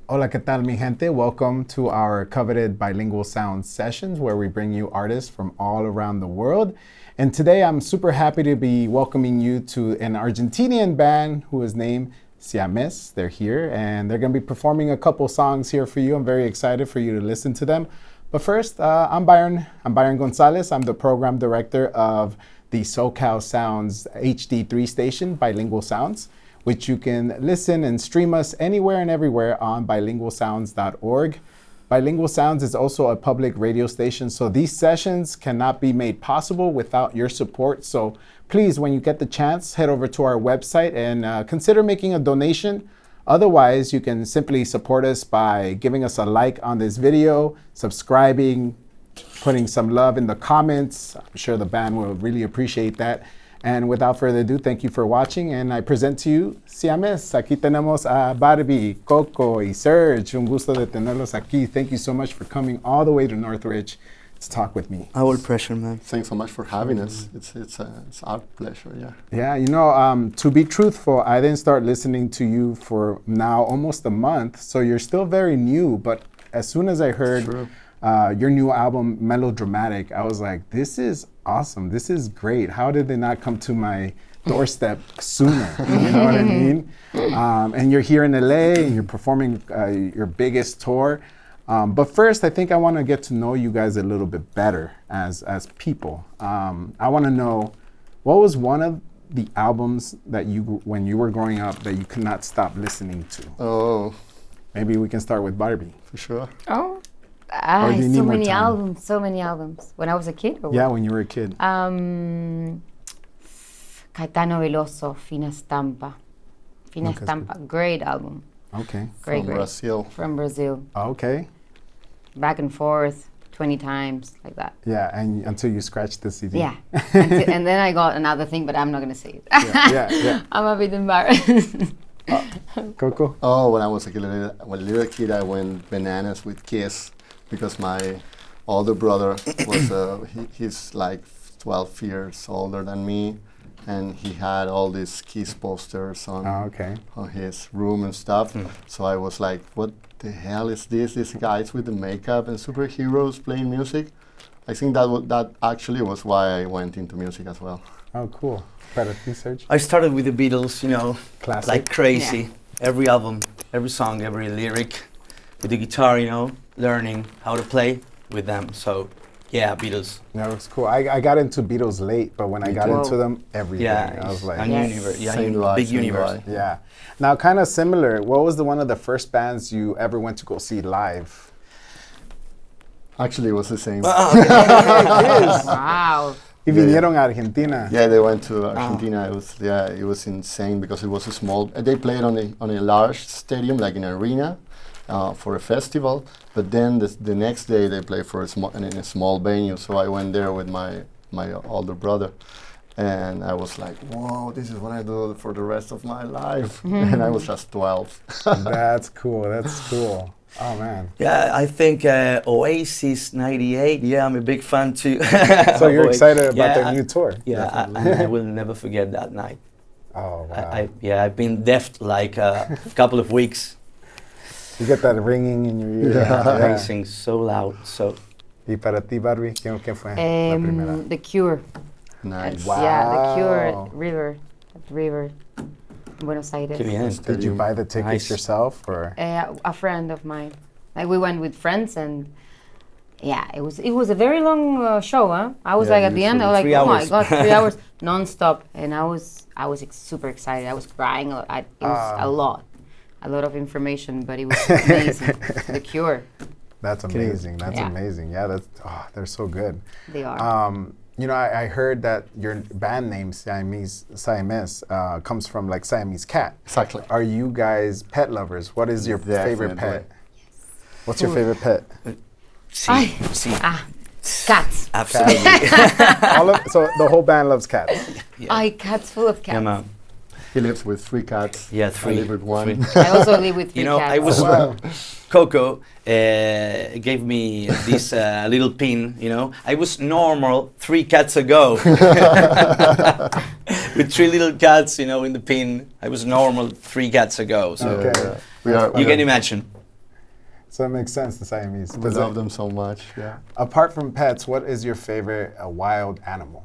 Hola, ¿qué tal, mi gente? Welcome to our coveted Bilingual Sounds sessions where we bring you artists from all around the world. And today I'm super happy to be welcoming you to an Argentinian band who is named Siamés. They're here and they're going to be performing a couple songs here for you. I'm very excited for you to listen to them. But first, I'm Byron Gonzalez. I'm the program director of the SoCal Sounds HD3 station, Bilingual Sounds, which you can listen and stream us anywhere and everywhere on bilingualsounds.org. Bilingual Sounds is also a public radio station, so these sessions cannot be made possible without your support. So please, when you get the chance, head over to our website and consider making a donation. Otherwise, you can simply support us by giving us a like on this video, subscribing, putting some love in the comments. I'm sure the band will really appreciate that. And without further ado, thank you for watching, and I present to you Siamés. Aquí tenemos a Barbie, Coco, y Serge. Un gusto de tenerlos aquí. Thank you so much for coming all the way to Northridge to talk with me. Our pleasure, man. Thanks so much for having us. It's our pleasure, yeah. Yeah, you know, to be truthful, I didn't start listening to you for now almost a month, so you're still very new, but as soon as I heard your new album, Melodramatic, I was like, this is awesome. This is great. How did they not come to my doorstep sooner? You know what I mean? And you're here in LA and you're performing your biggest tour. But first, I think I want to get to know you guys a little bit better as people. I want to know, what was one of the albums that when you were growing up, that you could not stop listening to? Oh. Maybe we can start with Barbie. For sure. Oh. So many albums. When I was a kid? Or yeah, when you were a kid. Caetano Veloso, Fina Estampa. Fina Estampa, great album. Okay. Great. Brazil. From Brazil. Okay. Back and forth, 20 times, like that. Yeah, and until you scratched the CD. Yeah. And then I got another thing, but I'm not going to say it. Yeah. I'm a bit embarrassed. Coco? Oh, when I was a little kid, I went bananas with Kiss because my older brother was, he's like 12 years older than me, and he had all these Kiss posters on his room and stuff. So I was like, what the hell is this? These guys with the makeup and superheroes playing music? I think that actually was why I went into music as well. Oh, cool. Better research. I started with the Beatles, you know, classic, like crazy. Yeah. Every album, every song, every lyric, with the guitar, you know, learning how to play with them. So, yeah, Beatles. Yeah, it was cool. I got into Beatles late, but when I got into them, everything. I was like, universe. Yeah, big universe. Yeah. Now, kind of similar. What was one of the first bands you ever went to go see live? Actually, it was the same. Wow. Y vinieron a Argentina. Yeah, they went to Argentina. It was insane because it was a small. They played on a large stadium, like an arena, for a festival. But then the next day they played in a small venue. So I went there with my older brother, and I was like, "Whoa, this is what I do for the rest of my life." And I was just 12. That's cool. That's cool. Oh, man. Yeah, I think Oasis 98. Yeah, I'm a big fan too. So you're excited about their new tour? Yeah, I will never forget that night. Oh, wow. I've been deaf like a couple of weeks. You get that ringing in your ear. Racing so loud. So. ¿Y para ti, Barbie? ¿Qué fue la primera? The Cure. Nice. Wow. Yeah, The Cure, River. Buenos Aires. Did you buy the tickets yourself, or? A friend of mine. Like, we went with friends, and yeah, it was a very long show, huh? I was like at the end, I was like, oh my god, 3 hours non-stop, and I was super excited. I was crying. It was a lot of information, but it was amazing. The Cure. That's amazing. That's amazing. Yeah, they're so good. They are. You know, I heard that your band name, Siamés, comes from like Siamese cat. Exactly. Are you guys pet lovers? What is your favorite pet? Yes. What's your favorite pet? Cats. Absolutely. So the whole band loves cats. Cats full of cats. Yeah, man. He lives with 3 cats. Yeah, 3. I live with 1. I also live with 3 cats. I was Coco gave me this little pin. You know, I was normal 3 cats ago. with 3 little cats, you know, in the pen. I was normal 3 cats ago, so Okay. you can imagine. So it makes sense, the Siamese. We love them so much. Yeah. Apart from pets, what is your favorite wild animal?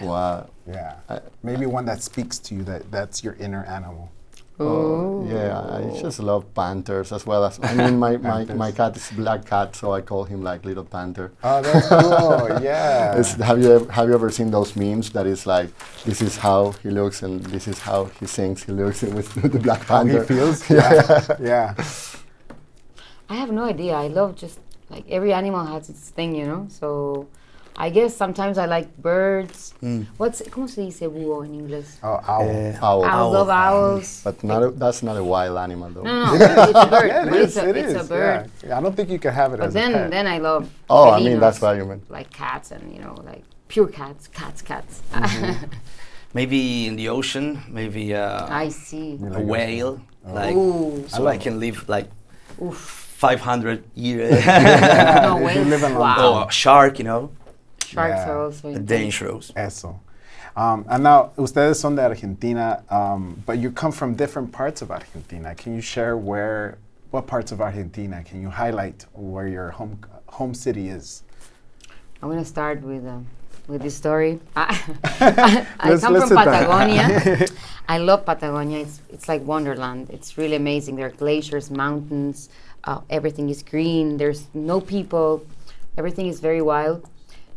Wow. Yeah. Maybe one that speaks to you, that's your inner animal. Oh, yeah, I just love panthers as well as, I mean, my cat is black cat, so I call him like Little Panther. Oh, that's cool. Yeah. Have you ever seen those memes that is like, this is how he looks and this is how he sings? He looks with the Black Panther. He feels? Yeah. Yeah. I have no idea. I love just like every animal has its thing, you know. So I guess sometimes I like birds. ¿Cómo se dice búho en inglés? Oh, owl. Owl. I love owls. But that's not a wild animal though. No, it's a bird. Yeah, but it's a bird. Yeah. I don't think you could have it But as a pet. then I love. Oh, I mean, felinos, that's what you meant. like cats and like pure cats. Maybe in the ocean, maybe I see. a whale, like Ooh. so I can live like Oof. 500 years. No If you live in whales. London. Or a shark, you know, Sharks Yeah. are also intense. dangerous. Eso. And now, ustedes son de Argentina, but you come from different parts of Argentina. Can you share what parts of Argentina? Can you highlight where your home city is? I'm gonna start with this story. I Let's come from sit down. Patagonia. I love Patagonia. It's like wonderland. It's really amazing. There are glaciers, mountains. Everything is green. There's no people. Everything is very wild.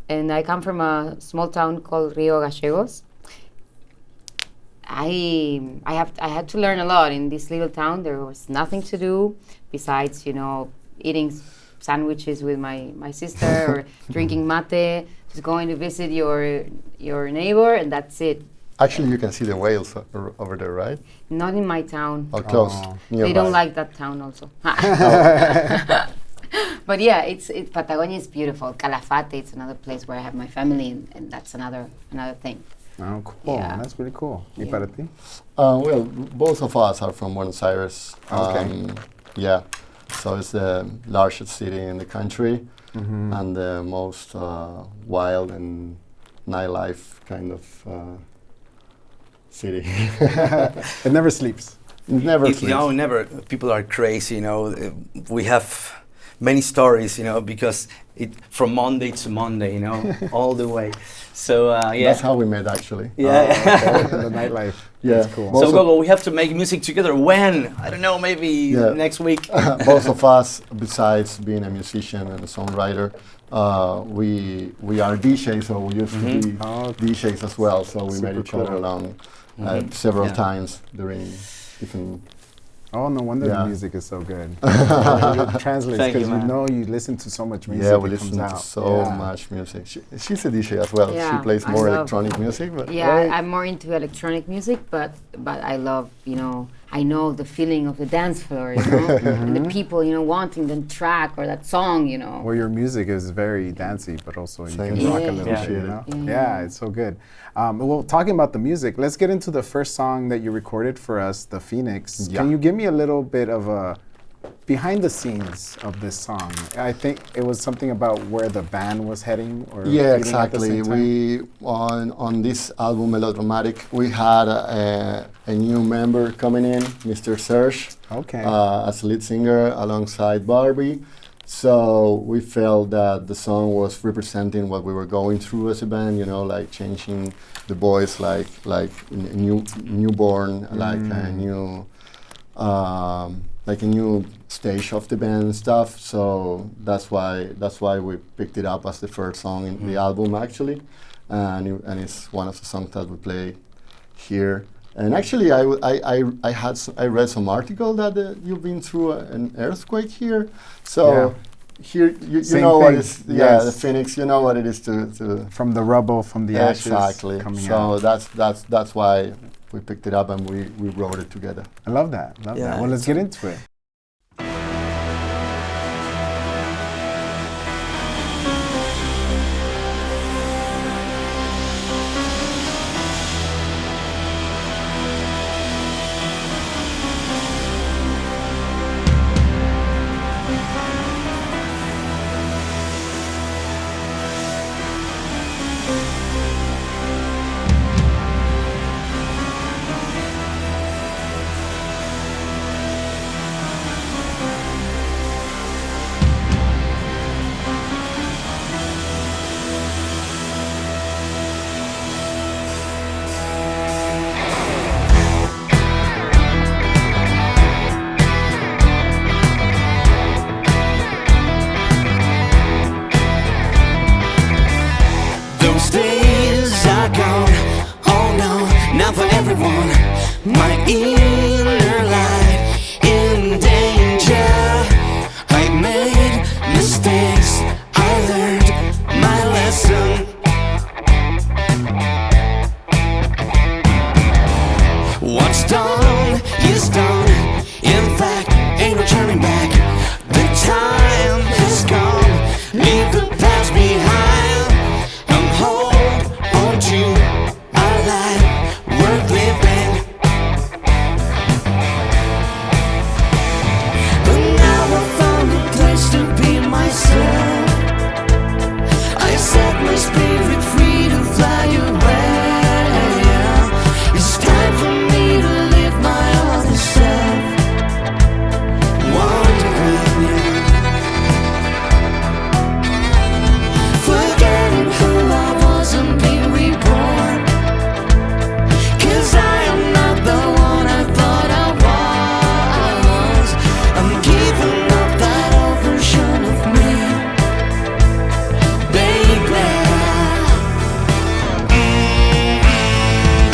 And I come from a small town called Rio Gallegos. I had to learn a lot in this little town. There was nothing to do besides, eating sandwiches with my sister or drinking mate, just going to visit your neighbor, and that's it. Actually, you can see the whales over there, right? Not in my town. Or close. They nearby. don't like that town also. But yeah, Patagonia is beautiful. Calafate, it's another place where I have my family, and that's another thing. Oh, cool. Yeah. That's really cool. ¿Y Yeah. para ti? Well, both of us are from Buenos Aires. Okay. Yeah, so it's the largest city in the country and the most wild and nightlife kind of city. It never sleeps. Never You sleeps. know, never. People are crazy. We have many stories. Because from Monday to Monday. All the way. So yeah. That's how we met, actually. Yeah. The nightlife. Yeah. That's cool. Both So of- Gogo, we have to make music together. When? I don't know. Maybe Yeah. next week. Both of us, besides being a musician and a songwriter, we are DJs, so we used to be DJs as well. So we met Super each other cool. along several Yeah. times during different. Oh, no wonder the Yeah. music is so good. It translates Thank you, because man. you listen to so much music. Yeah, we that comes listen to out. so Yeah. much music. She's a DJ as well. Yeah, She plays I more love- electronic music, but Yeah, I'm more into electronic music, but I love, I know the feeling of the dance floor, and the people, wanting the track or that song, Well, your music is very dancey, but also you Thank can you. rock a Yeah. little bit, Appreciate Yeah, it's so good. Well, talking about the music, let's get into the first song that you recorded for us, The Phoenix. Yeah. Can you give me a little bit of a behind the scenes of this song? I think it was something about where the band was heading, or yeah, feeling at the exactly. same time? We on this album Melodramatic, we had a new member coming in, Mr. Serge, Okay. as lead singer alongside Barbie. So we felt that the song was representing what we were going through as a band, like changing the voice, like a newborn, like a new stage of the band and stuff. So that's why we picked it up as the first song in the album, actually, and it's one of the songs that we play here. And actually, I read some article that you've been through an earthquake here. So here you Same know what thing, is yes. the Phoenix. You know what it is to From the rubble, from the ashes exactly. coming So out. that's why we picked it up and we wrote it together. I love that. Love Yeah, that. Well, let's get into it. everyone. My inner light in danger. I made mistakes, I learned my lesson. What's done is done. In fact, ain't no turning back. The time has come. Leave the past behind. I'm hold on to a life worth living. But now I found a place to be myself. I set my spirit free to fly away. It's time for me to live my other self. Wondering, forgetting who I was and being reborn. 'Cause I am not the one I thought I was. I'm giving up that old version of me, baby.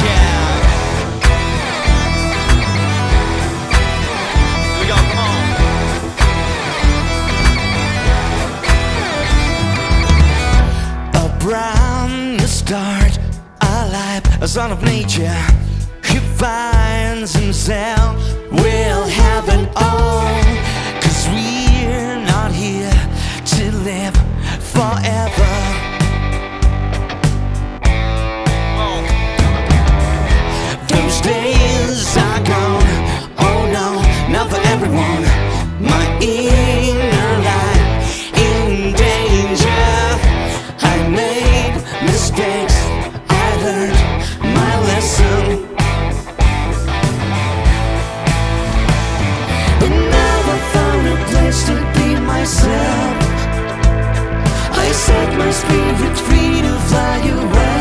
Yeah. Here we go, come on. A brand new start, alive, a son of nature. He finds himself, will have it all. 'Cause we're not here to live forever. Those days are gone, oh no, not for everyone. My inner light in danger. I made mistakes, I learned my lesson. But now I found a place to be myself. I set my spirit free to fly away.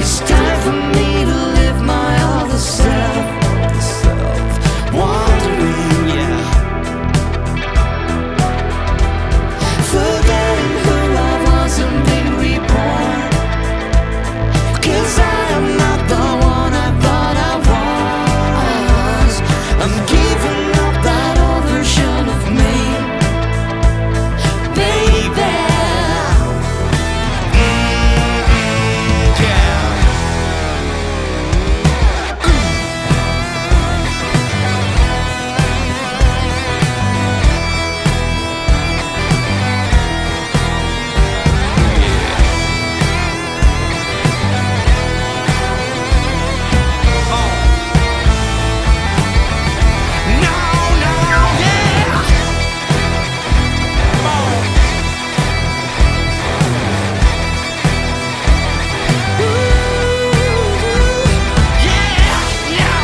It's time for me to live my other self. Wandering, yeah. Forgetting who I was and being reborn. 'Cause I am not the one I thought I was. I'm giving up that old version of me, baby. Yeah. No, no, yeah. Come on. Yeah, no.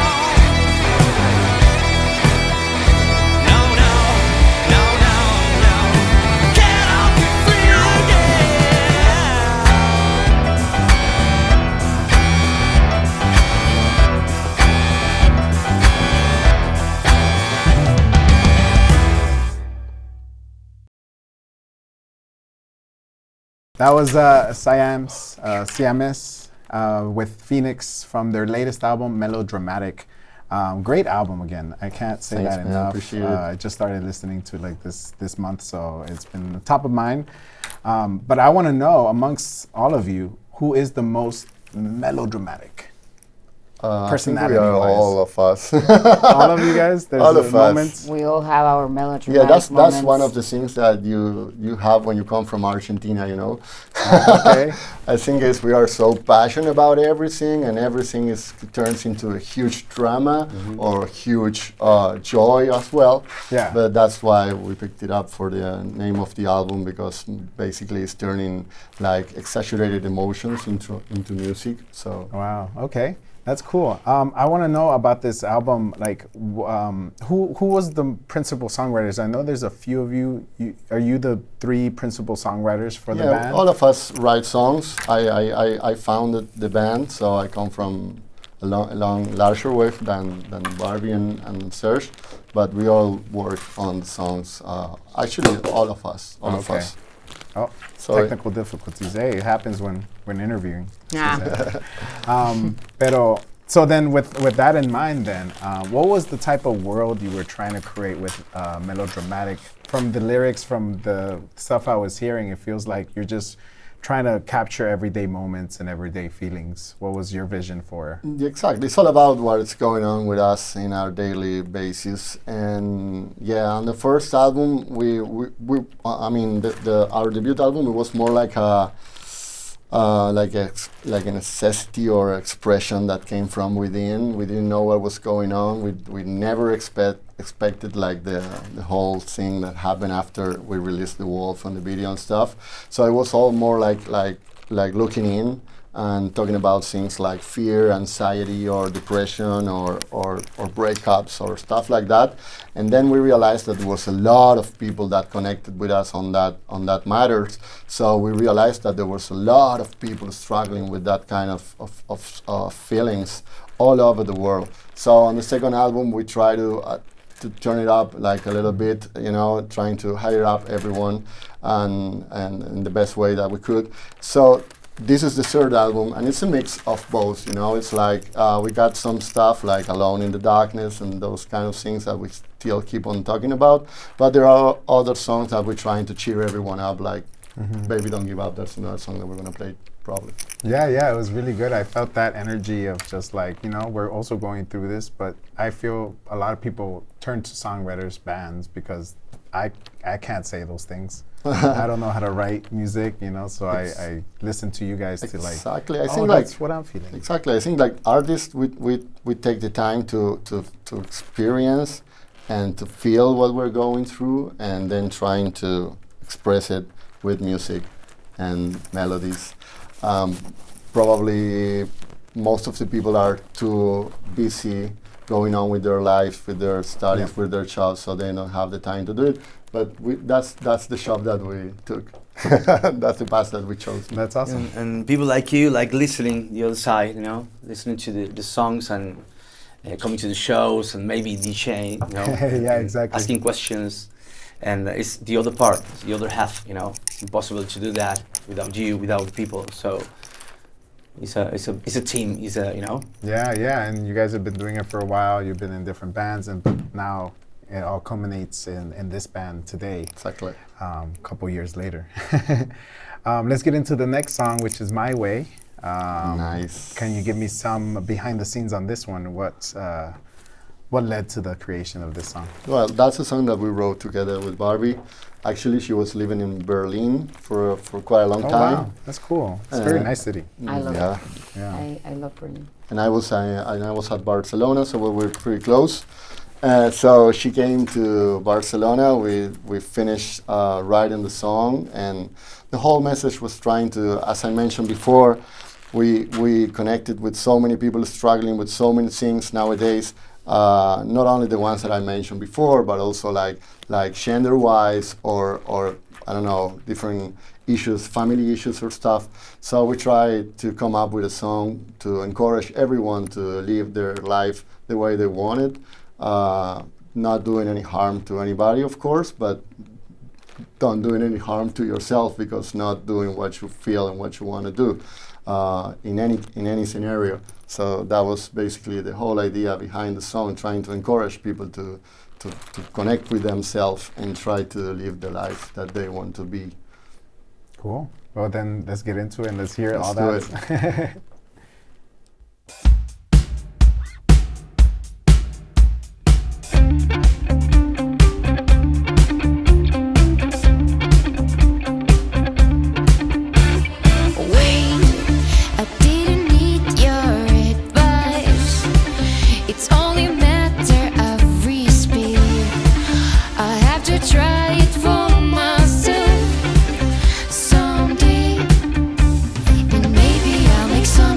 No, no, no, no, no. Get off your feet, That was Siamés with Phoenix from their latest album, Melodramatic. Great album again. I can't say Thanks, that man. enough. Appreciate it. I just started listening to like this month, so it's been top of mind. But I want to know, amongst all of you, who is the most melodramatic? I think we Personality-wise. are all of us. All of you guys? There's All of us. moments. We all have our melodramatic Yeah, that's moments. one of the things that you have when you come from Argentina, you know. Okay. I think we are so passionate about everything, and everything turns into a huge drama or huge joy as well. Yeah. But that's why we picked it up for the name of the album, because basically it's turning like exaggerated emotions into music. So Wow. Okay. That's cool. I want to know about this album. Like, who was the principal songwriters? I know there's a few of you. Are you the three principal songwriters for the band? all of us write songs. I founded the band, so I come from a long larger wave than Barbie and Serge, but we all work on the songs. Actually, all of us. Oh, Sorry. technical difficulties. Hey, it happens when interviewing. Yeah. Pero so then with that in mind, then what was the type of world you were trying to create with melodramatic? From the lyrics, from the stuff I was hearing, it feels like you're just trying to capture everyday moments and everyday feelings. What was your vision for? Exactly. It's all about what's going on with us in our daily basis. And yeah, on the first album, I mean, our debut album, it was more like a necessity or expression that came from within. We didn't know what was going on. We never expected like the whole thing that happened after we released The Wolf on the video and stuff. So it was all more like looking in and talking about things like fear, anxiety, or depression, or breakups, or stuff like that. And then we realized that there was a lot of people that connected with us on that matters. So we realized that there was a lot of people struggling with that kind of feelings all over the world. So on the second album, we try to turn it up like a little bit, trying to hire up everyone and in the best way that we could. So this is the third album, and it's a mix of both. It's like we got some stuff like Alone in the Darkness and those kind of things that we still keep on talking about, but there are other songs that we're trying to cheer everyone up, like Baby Don't Give Up. That's another song that we're going to play probably. Yeah, it was really good. I felt that energy of just like, we're also going through this, but I feel a lot of people turn to songwriters, bands, because I can't say those things. I don't know how to write music, so I listen to you guys to like, exactly. I oh, think that's what I'm feeling. Exactly. I think like artists, we take the time to experience and to feel what we're going through, and then trying to express it with music and melodies. Probably most of the people are too busy going on with their lives, with their studies, with their jobs, so they don't have the time to do it. But that's the shop that we took. That's the path that we chose. That's awesome. And people like you like listening the other side, listening to the songs and coming to the shows and maybe DJ, Yeah, exactly. asking questions. And it's the other part, the other half, It's impossible to do that without you, without people. So it's a team. Yeah, and you guys have been doing it for a while. You've been in different bands, but now it all culminates in this band today. Exactly. Couple years later. Let's get into the next song, which is My Way. Nice. Can you give me some behind the scenes on this one? What led to the creation of this song? Well, that's a song that we wrote together with Barbie. Actually, she was living in Berlin for quite a long time. Wow, that's cool. It's a very nice city. I love Yeah. it. Yeah. I love Berlin. And I was at Barcelona, so we were pretty close. So she came to Barcelona. We finished writing the song, and the whole message was trying to, as I mentioned before, we connected with so many people struggling with so many things nowadays. Not only the ones that I mentioned before, but also like gender-wise or I don't know, different issues, family issues or stuff. So we tried to come up with a song to encourage everyone to live their life the way they want it, not doing any harm to anybody, of course, but don't doing any harm to yourself, because not doing what you feel and what you want to do in any scenario. So that was basically the whole idea behind the song, trying to encourage people to connect with themselves and try to live the life that they want to be. Cool. Well, then let's get into it and let's hear Let's all do that. Try it for myself someday, and maybe I'll make some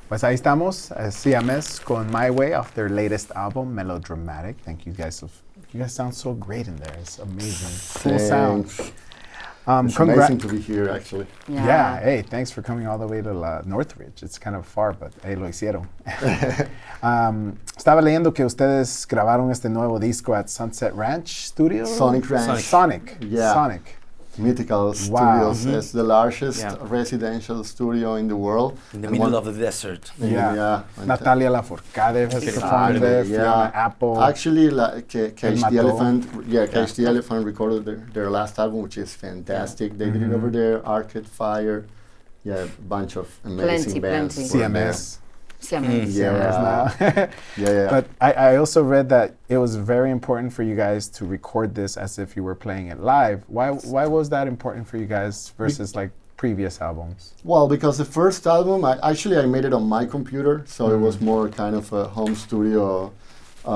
Pues ahí estamos, Siamés con My Way off their latest album, Melodramatic. Thank you guys. You guys sound so great in there. It's amazing. Cool sound. It's amazing to be here, actually. Yeah. Hey, thanks for coming all the way to Northridge. It's kind of far, but hey, lo hicieron. Estaba leyendo que ustedes grabaron este nuevo disco at Sunset Ranch Studio. Sonic Ranch. Sonic. Yeah. Sonic. Mythical Studios. It's the largest residential studio in the world. In the middle of the desert. Yeah. Natalia Lafourcade has performed there. Fiona Apple. Actually, Cage the Elephant. Cage the Yeah. Elephant recorded their last album, which is fantastic. They did it over there. Arcade Fire. Yeah, a bunch of amazing bands. CMS. Yeah. But I also read that it was very important for you guys to record this as if you were playing it live. Why was that important for you guys versus like previous albums? Well, because the first album, I made it on my computer, so it was more kind of a home studio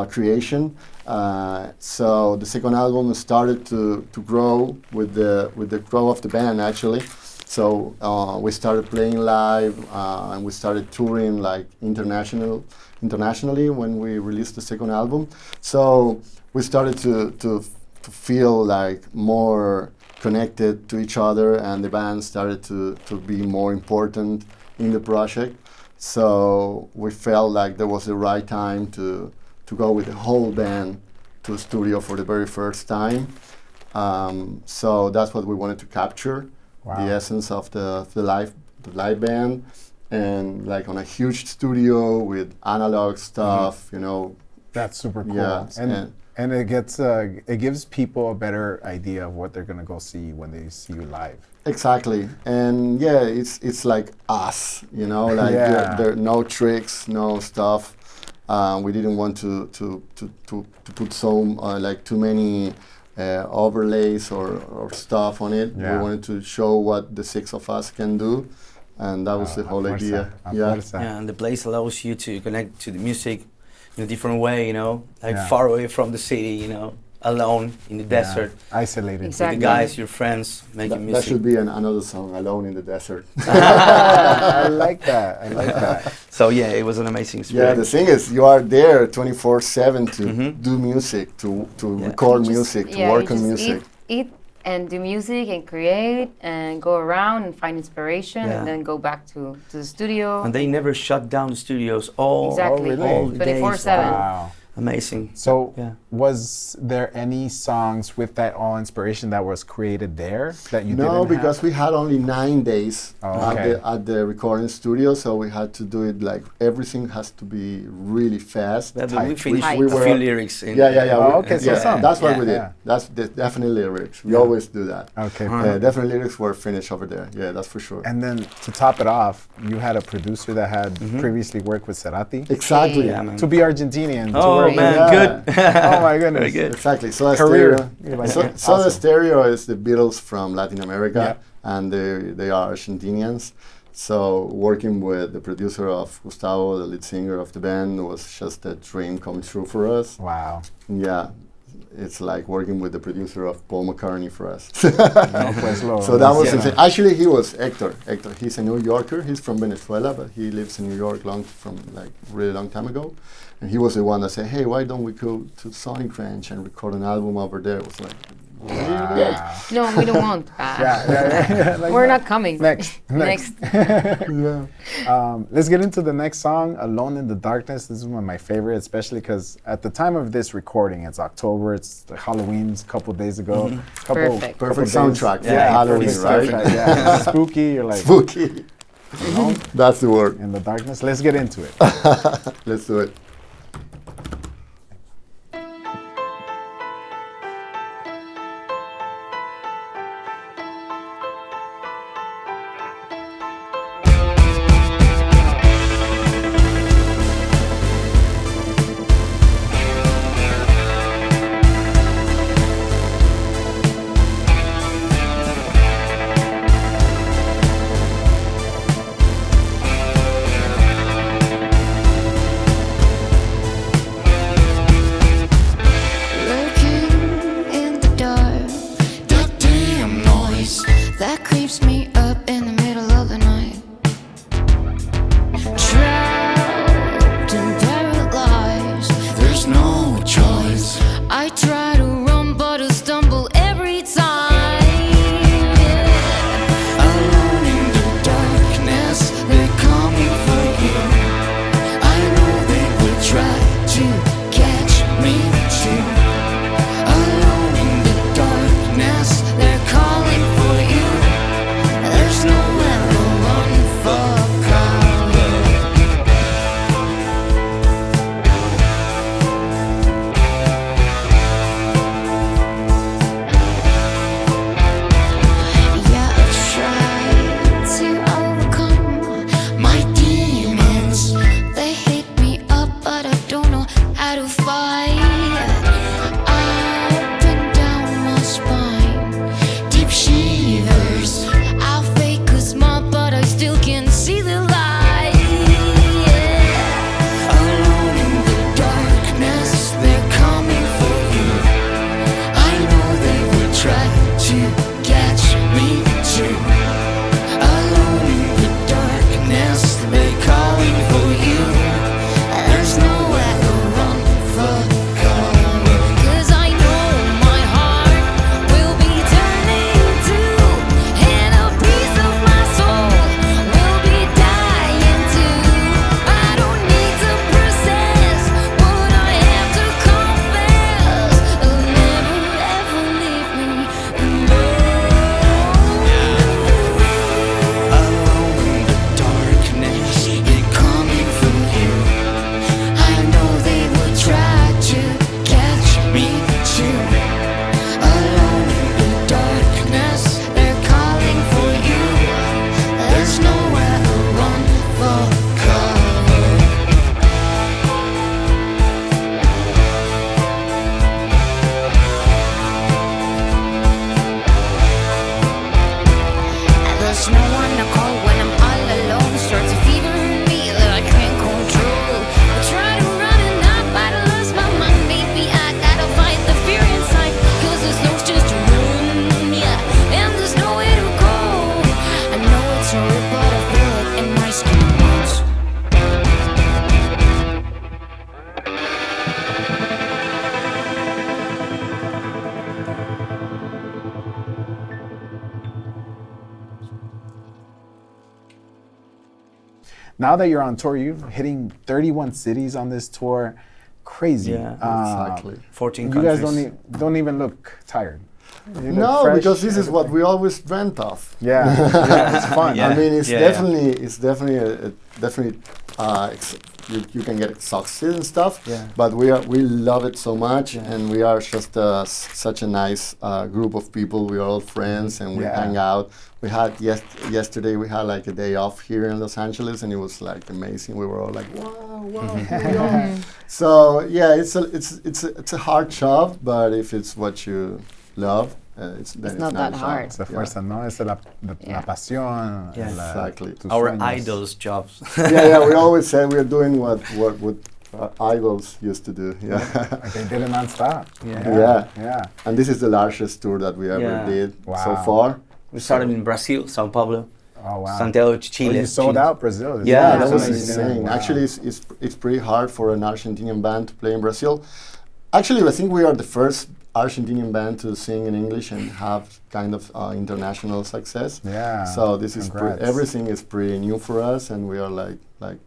creation. So the second album started to grow with the growth of the band, actually. So we started playing live, and we started touring like internationally when we released the second album. So we started to feel like more connected to each other, and the band started to be more important in the project. So we felt like there was the right time to go with the whole band to a studio for the very first time. So that's what we wanted to capture. Wow. The essence of the live band, and like on a huge studio with analog stuff, you know. That's super cool. Yeah, and it gives people a better idea of what they're gonna go see when they see you live. Exactly, and yeah, it's like us, you know, like there are no tricks, no stuff. We didn't want to put too many overlays or stuff on it. Yeah. We wanted to show what the six of us can do, and that was the whole idea. Yeah, and the place allows you to connect to the music in a different way, you know, like far away from the city, you know, alone in the desert. Isolated. Exactly. With the guys, your friends, making music. That should be another song, Alone in the Desert. I like that. So yeah, it was an amazing experience. Yeah, the thing is, you are there 24/7 to do music, to record music, to work on music. Eat and do music and create and go around and find inspiration and then go back to the studio. And they never shut down the studios all Exactly. all the days. 24/7. Wow. Amazing. So, was there any songs with that all inspiration that was created there that you didn't have? Because we had only 9 days okay. at the recording studio, so we had to do it like everything has to be really fast. But Tight. we finished We a were- few lyrics. In Oh, okay, so some. That's what we did. Yeah. That's definitely lyrics. We always do that. Okay. Definitely lyrics were finished over there. Yeah, that's for sure. And then to top it off, you had a producer that had previously worked with Cerati. Exactly. Yeah, man. To be Argentinian. to Oh work man, Yeah. good. Oh my goodness. Very good. Exactly. Soda Career. Stereo. You're like, So, yeah, Soda awesome. Stereo is the Beatles from Latin America, and they are Argentinians. So working with the producer of Gustavo, the lead singer of the band, was just a dream come true for us. Wow. Yeah, it's like working with the producer of Paul McCartney for us. No, pues, So that was Yeah. insane. Actually, he was Hector. Hector, he's a New Yorker. He's from Venezuela, but he lives in New York from like really long time ago. And he was the one that said, "Hey, why don't we go to Sonic Ranch and record an album over there?" It was like, really? No, we don't want. Like We're that. not coming. Next. Yeah. Let's get into the next song, Alone in the Darkness. This is one of my favorites, especially because at the time of this recording, it's October, it's Halloween's a couple days ago. Perfect. Perfect days. soundtrack for Yeah, Halloween, Perfect right? soundtrack, yeah. Spooky, you're like, Spooky. alone That's the word. in the darkness. Let's get into it. Let's do it. Lurking in the dark, that damn noise that creeps me up in the middle of the night. Try now that you're on tour, you're hitting 31 cities on this tour. Crazy. Yeah, Exactly. 14 You countries. guys don't even look tired. You look No, fresh. because this is what we always dreamt of. Yeah, yeah, it's fun. Yeah. I mean, it's Yeah, yeah. definitely you can get exhausted and stuff. Yeah. But we love it so much, Yeah. and we are just such a nice group of people. We are all friends, and we Yeah. hang out. We had yesterday we had like a day off here in Los Angeles, and it was like amazing. We were all like, wow. Yeah. So yeah, it's a hard job, but if it's what you love, then not that nice. hard. Es la Yeah. fuerza, ¿no? Es la Yeah. pasión. Yeah. Exactly. tus Our sueños. idols' jobs. Yeah, we always say we're doing what idols used to do. Yeah. Like they did it non-stop. Yeah. Yeah. And this is the largest tour that we ever Yeah. did so Wow. far. We started in Brazil, Sao Paulo, Oh, wow. Santiago, Oh, Chile. you sold Chile. out Brazil. Yeah, That was amazing. insane. Wow. Actually, it's pretty hard for an Argentinian band to play in Brazil. Actually, I think we are the first Argentinian band to sing in English and have kind of international success. Yeah. So this is Congrats. everything is pretty new for us, and we are like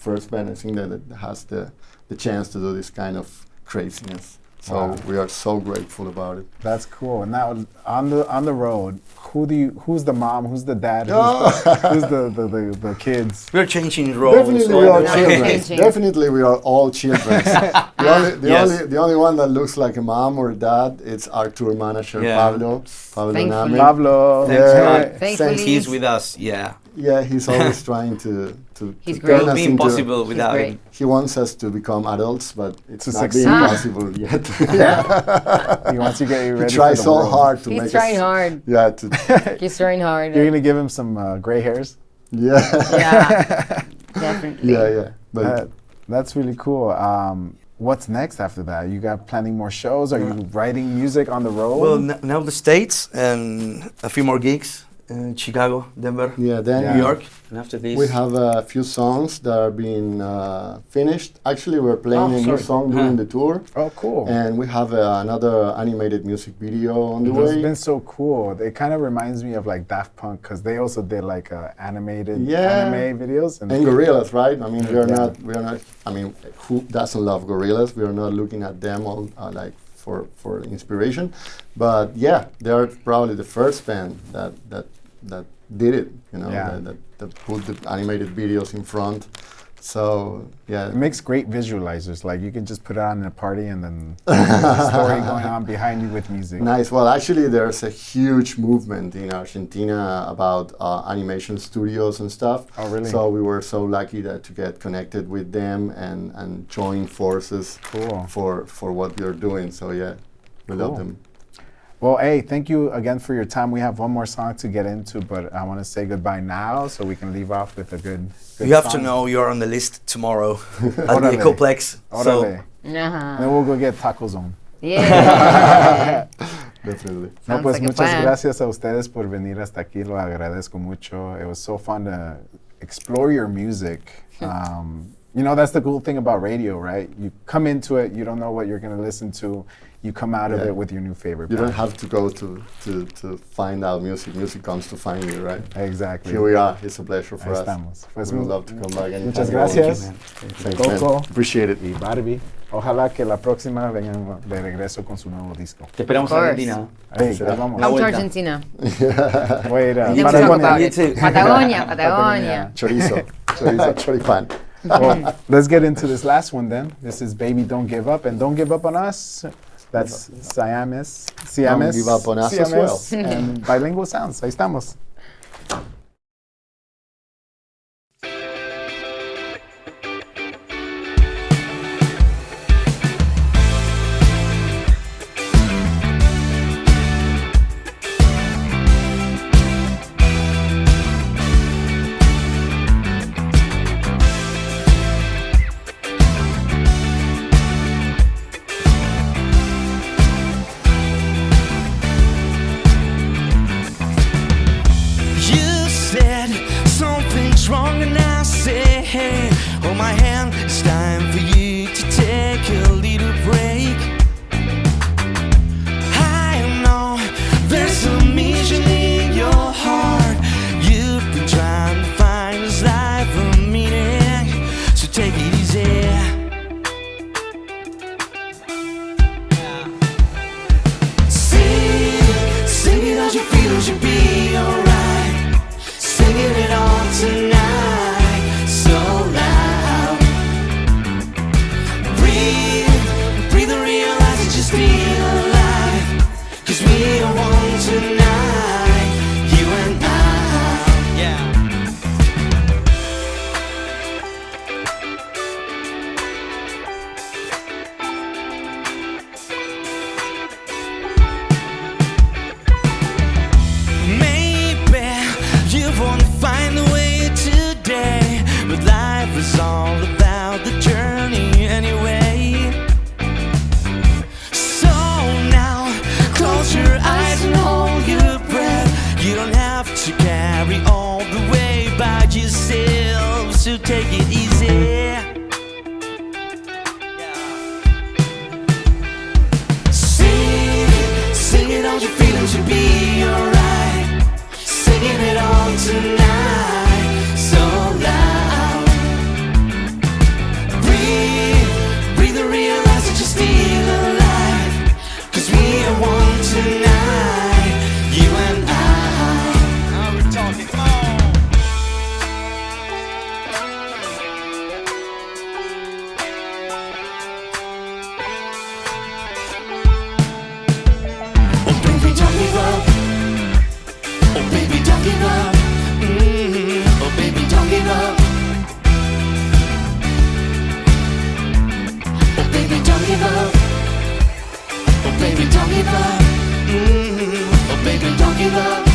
first band I think that has the chance to do this kind of craziness. So Wow. we are so grateful about it. That's cool. Now on the road, who's the mom? Who's the dad? Oh. Who's the kids? We're changing roles. Definitely all we the are way. children. Changing. Definitely we are all children. Yes. The only one that looks like a mom or dad, it's our tour manager Yeah. Pablo Thankfully. Nami. Pablo. Thanks, Yeah. God. Thankfully, He's with us. Yeah. Yeah, he's always trying to He's turn great. It would us be into- impossible without great. him. He wants us to become adults, but it's To not succeed. being Ah. possible yet. He wants to get you He ready. tries for the so world. hard to He's make trying us. hard. Yeah, to, He's trying hard. You're gonna give him some gray hairs. yeah, Yeah, definitely. yeah. But That's really cool. What's next after that? You got planning more shows? Are you writing music on the road? Well, now the States and a few more gigs in Chicago, Denver, yeah, then Yeah. New York, and after this, we have a few songs that are being finished. Actually, we're playing Oh, a new sorry. song during the tour, Oh, cool. and we have another animated music video on the It's way. been so cool. It kind of reminds me of like Daft Punk because they also did like animated Yeah. anime videos. And Gorillas, right? I mean, we are Yeah. not. I mean, who doesn't love Gorillas? We are not looking at them all like for inspiration, but yeah, they are probably the first band that did it. You know, Yeah. that put the animated videos in front. So yeah, It makes great visualizers. Like you can just put it on in a party and then there's a story going on behind you with music. nice. Well, actually, there's a huge movement in Argentina about animation studios and stuff. Oh, really? So we were so lucky to get connected with them and join forces Cool. for what we are doing. So yeah, we love Cool. them. Well, hey, thank you again for your time. We have one more song to get into, but I want to say goodbye now so we can leave off with a good you have to song. know you're on the list tomorrow at the Órale. Ecoplex. So Órale. Uh-huh. Then we'll go get Taco Zone. Yeah. Definitely. No, Sounds pues like a muchas plan. gracias a ustedes por venir hasta aquí. Lo agradezco mucho. It was so fun to explore your music. You know, that's the cool thing about radio, right? You come into it, you don't know what you're going to listen to. You come out of Yeah. it with your new favorite You don't band. have to go to find out music. Music comes to find you, right? Exactly. Here we are. It's a pleasure for Ahí us. estamos. Pues We would love to come back anytime. muchas you want. gracias. Thanks, man. Coco. Appreciate it. Y Barbie. Ojalá que la próxima vengan de regreso con su nuevo disco. te esperamos Of en course. Argentina. Hey, será. ahí vamos. La Come to vuelta. Argentina. Voy a ir a Then we talk Patagonia. about You it. too. Patagonia, Patagonia. Chorizo, choripan. Well, let's get into this last one then. This is Baby Don't Give Up, and Don't Give Up on Us. That's Siamés. Don't give up on us as well. Siamés and Bilingual Sounds. Ahí estamos. You to carry all the way by yourself, so take it easy. Sing it, all your feelings will be alright. Singing it all tonight, so loud. Breathe and realize that you're still alive. 'Cause we are one tonight, you and I. Now we're talking, come on. Oh baby, don't give up. Oh baby, don't give up. Oh baby, don't give up. Oh baby, don't give up. Oh baby, don't give up. Oh baby, don't give up.